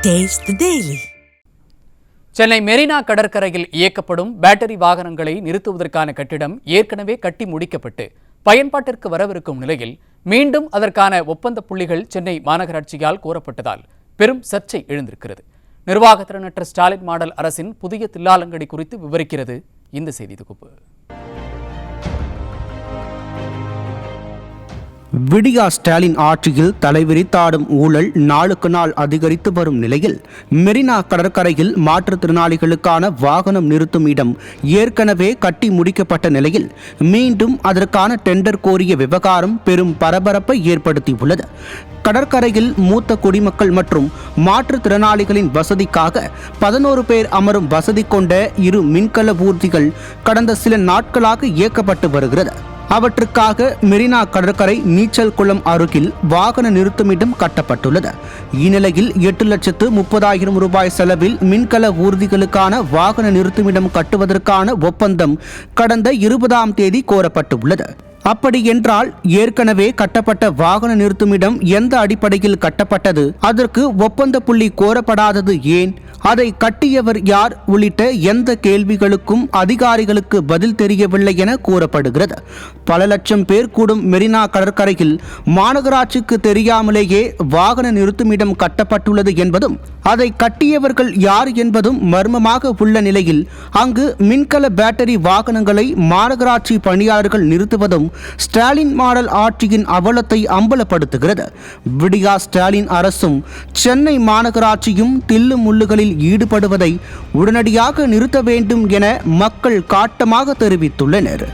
Taste the Daily. Chennai Marina கடற்கரையில் இயக்கப்படும் battery வாகனங்களை நிறுத்துவதற்கான கட்டிடம் ஏற்கனவே கட்டி முடிக்கப்பட்டு பயன்பாட்டிற்கு வரவிருக்கும் நிலையில் மீண்டும் அதற்கான ஒப்பந்த புள்ளிகள் சென்னை மாநகராட்சியால் கோரப்பட்டதால் பெரும் சர்ச்சை எழுந்திருக்கிறது. நிர்வாகத்திறனற்ற ஸ்டாலின் மாடல் அரசின் புதிய தில்லாலங்கடி குறித்து விவரிக்கிறது இந்த செய்தி தொகுப்பு. விடியா ஸ்டாலின் ஆட்சியில் தலைவிரித்தாடும் ஊழல் நாளுக்கு நாள் அதிகரித்து வரும் நிலையில் மெரினா கடற்கரையில் மாற்றுத்திறனாளிகளுக்கான வாகனம் நிறுத்தும் இடம் ஏற்கனவே கட்டி முடிக்கப்பட்ட நிலையில் மீண்டும் அதற்கான டெண்டர் கோரிய விவகாரம் பெரும் பரபரப்பை ஏற்படுத்தியுள்ளது. கடற்கரையில் மூத்த குடிமக்கள் மற்றும் மாற்றுத்திறனாளிகளின் வசதிக்காக 11 பேர் அமரும் வசதி கொண்ட 2 மின்கல ஊர்திகள் கடந்த சில நாட்களாக இயக்கப்பட்டு வருகிறது. அவற்றுக்காக மெரினா கடற்கரை நீச்சல் குளம் அருகில் வாகன நிறுத்துமிடம் கட்டப்பட்டுள்ளது. இந்நிலையில் 8,30,000 ரூபாய் செலவில் மின்கல ஊர்திகளுக்கான வாகன நிறுத்துமிடம் கட்டுவதற்கான ஒப்பந்தம் கடந்த 20ஆம் தேதி கோரப்பட்டுள்ளது. அப்படி என்றால் ஏற்கனவே கட்டப்பட்ட வாகன நிறுத்துமிடம் எந்த அடிப்படையில் கட்டப்பட்டது, அதற்கு ஒப்பந்த புள்ளி கோரப்படாதது ஏன், அதை கட்டியவர் யார் உள்ளிட்ட எந்த கேள்விகளுக்கும் அதிகாரிகளுக்கு பதில் தெரியவில்லை என கூறப்படுகிறது. பல லட்சம் பேர் கூடும் மெரினா கடற்கரையில் மாநகராட்சிக்கு தெரியாமலேயே வாகன நிறுத்துமிடம் கட்டப்பட்டுள்ளது என்பதும் அதை கட்டியவர்கள் யார் என்பதும் மர்மமாக உள்ள நிலையில் அங்கு மின்கல பேட்டரி வாகனங்களை மாநகராட்சி பணியாளர்கள் நிறுத்துவதும் ஸ்டாலின் மாடல் ஆட்சியின் அவலத்தை அம்பலப்படுத்துகிறது. விடியா ஸ்டாலின் அரசும் சென்னை மாநகராட்சியும் தில்லு முள்ளுகளில் ஈடுபடுவதை உடனடியாக நிறுத்த வேண்டும் என மக்கள் காட்டமாக தெரிவித்துள்ளனர்.